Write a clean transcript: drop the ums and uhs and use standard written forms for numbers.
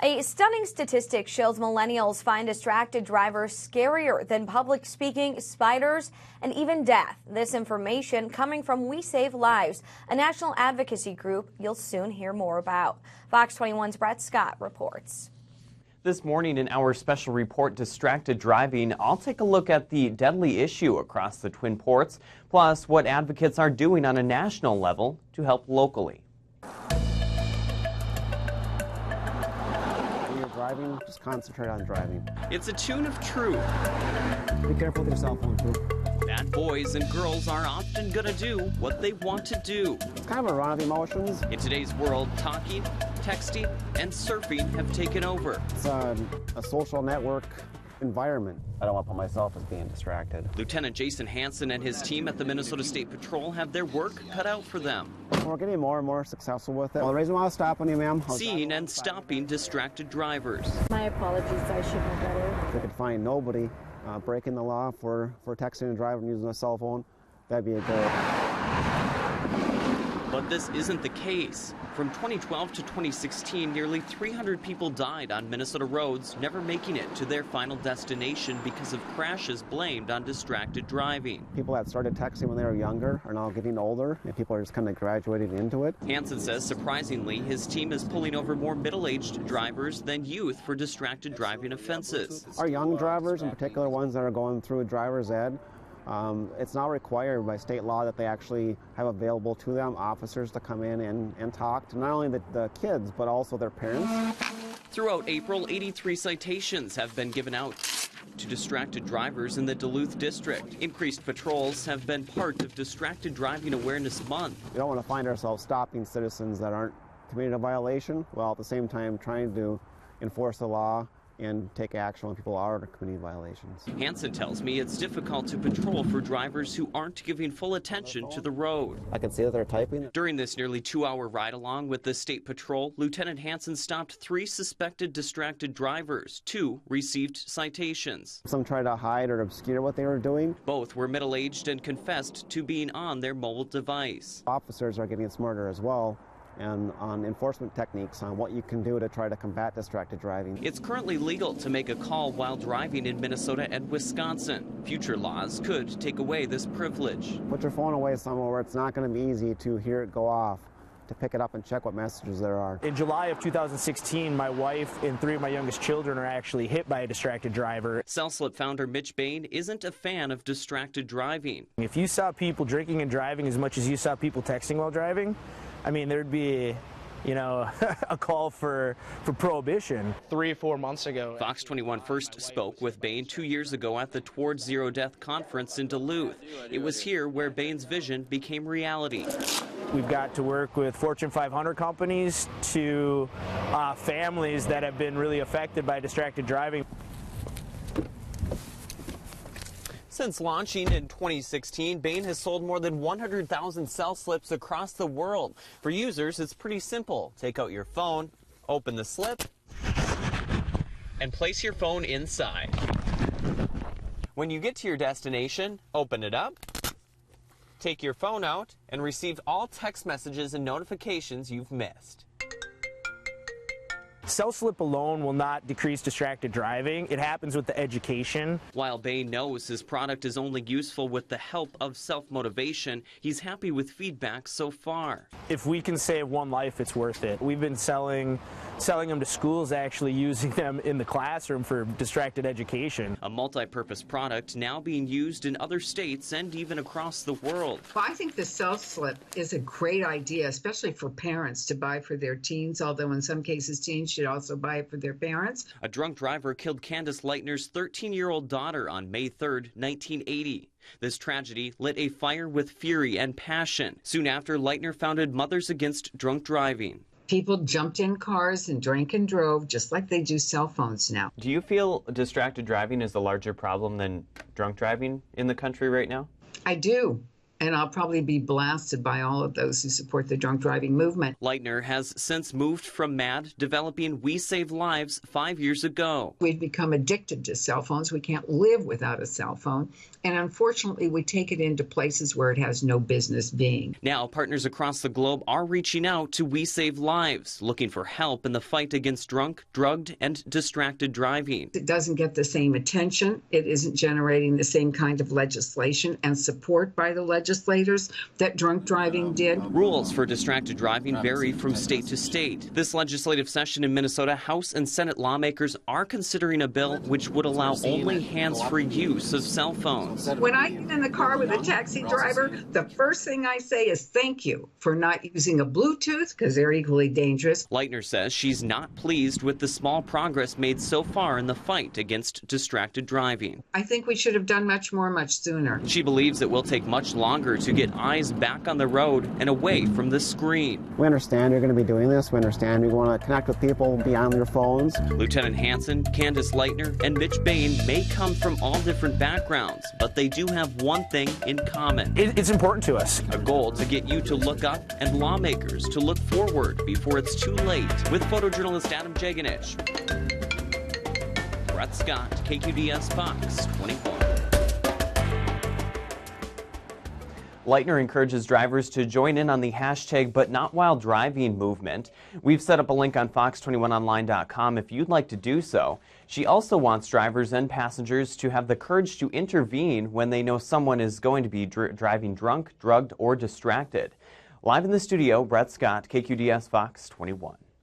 A stunning statistic shows millennials find distracted drivers scarier than public speaking, spiders, and even death. This information coming from We Save Lives, a national advocacy group you'll soon hear more about. Fox 21's Brett Scott reports. This morning in our special report, Distracted Driving, I'll take a look at the deadly issue across the Twin Ports, plus what advocates are doing on a national level to help locally. Driving, just concentrate on driving. It's a tune of truth. Be careful with your cell phone, too. That boys and girls are often gonna do what they want to do. It's kind of a run of emotions. In today's world, talking, texting, and surfing have taken over. It's a social network environment. I don't want to put myself as being distracted. Lieutenant Jason Hanson and his team at the Minnesota State Patrol have their work cut out for them. We're getting more and more successful with it. Well, the reason why I was stopping you, ma'am. Seeing and stopping distracted drivers. My apologies, I should know better. If we could find nobody breaking the law for texting and driving using a cell phone, that'd be a goal. But this isn't the case. From 2012 to 2016, nearly 300 people died on Minnesota roads, never making it to their final destination because of crashes blamed on distracted driving. People that started texting when they were younger are now getting older, and people are just kind of graduating into it. Hanson says, surprisingly, his team is pulling over more middle-aged drivers than youth for distracted driving offenses. Our young drivers, in particular ones that are going through driver's ed, it's now required by state law that they actually have available to them officers to come in and talk to not only the kids, but also their parents. Throughout April, 83 citations have been given out to distracted drivers in the Duluth District. Increased patrols have been part of Distracted Driving Awareness Month. We don't want to find ourselves stopping citizens that aren't committing a violation, while at the same time trying to enforce the law and take action when people are committing violations. Hanson tells me it's difficult to patrol for drivers who aren't giving full attention to the road. I can see that they're typing. During this nearly 2-hour ride-along with the State Patrol, Lieutenant Hanson stopped 3 suspected distracted drivers. 2 received citations. Some tried to hide or obscure what they were doing. Both were middle-aged and confessed to being on their mobile device. Officers are getting smarter as well, and on enforcement techniques on what you can do to try to combat distracted driving. It's currently legal to make a call while driving in Minnesota and Wisconsin. Future laws could take away this privilege. Put your phone away somewhere where it's not going to be easy to hear it go off, to pick it up and check what messages there are. In July of 2016, my wife and 3 of my youngest children are actually hit by a distracted driver. CellSlip founder Mitch Bain isn't a fan of distracted driving. If you saw people drinking and driving as much as you saw people texting while driving, I mean, there'd be, a call for prohibition. 3 or 4 months ago. Fox 21 first spoke with Bain 2 years ago at the Towards Zero Death conference in Duluth. It was here where Bain's vision became reality. We've got to work with Fortune 500 companies to families that have been really affected by distracted driving. Since launching in 2016, Bain has sold more than 100,000 CellSlips across the world. For users, it's pretty simple. Take out your phone, open the slip, and place your phone inside. When you get to your destination, open it up, take your phone out, and receive all text messages and notifications you've missed. CellSlip alone will not decrease distracted driving. It happens with the education. While Bain knows his product is only useful with the help of self-motivation, he's happy with feedback so far. If we can save one life, it's worth it. We've been selling them to schools, actually using them in the classroom for distracted education. A multi-purpose product now being used in other states and even across the world. Well, I think the CellSlip is a great idea, especially for parents to buy for their teens, although in some cases teens should also buy it for their parents. A drunk driver killed Candace Lightner's 13-year-old daughter on May 3rd, 1980. This tragedy lit a fire with fury and passion. Soon after, Lightner founded Mothers Against Drunk Driving. People jumped in cars and drank and drove just like they do cell phones now. Do you feel distracted driving is a larger problem than drunk driving in the country right now? I do. and I'll probably be blasted by all of those who support the drunk driving movement. Lightner has since moved from MAD, developing We Save Lives 5 years ago. We've become addicted to cell phones. We can't live without a cell phone. And unfortunately, we take it into places where it has no business being. Now, partners across the globe are reaching out to We Save Lives, looking for help in the fight against drunk, drugged, and distracted driving. It doesn't get the same attention. It isn't generating the same kind of legislation and support by the legislators that drunk driving did. Rules for distracted driving vary from state to state. This legislative session in Minnesota, House and Senate lawmakers are considering a bill which would allow only hands-free use of cell phones. When I get in the car with a taxi driver, the first thing I say is thank you for not using a Bluetooth, because they're equally dangerous. Lightner says she's not pleased with the small progress made so far in the fight against distracted driving. I think we should have done much more, much sooner. She believes it will take much longer to get eyes back on the road and away from the screen. We understand you're going to be doing this. We understand you want to connect with people beyond your phones. Lieutenant Hanson, Candace Lightner, and Mitch Bain may come from all different backgrounds, but they do have one thing in common. It's important to us. A goal to get you to look up and lawmakers to look forward before it's too late. With photojournalist Adam Jaganich. Brett Scott, KQDS Fox 24. Lightner encourages drivers to join in on the hashtag But Not While Driving movement. We've set up a link on fox21online.com if you'd like to do so. She also wants drivers and passengers to have the courage to intervene when they know someone is going to be driving drunk, drugged, or distracted. Live in the studio, Brett Scott, KQDS Fox 21.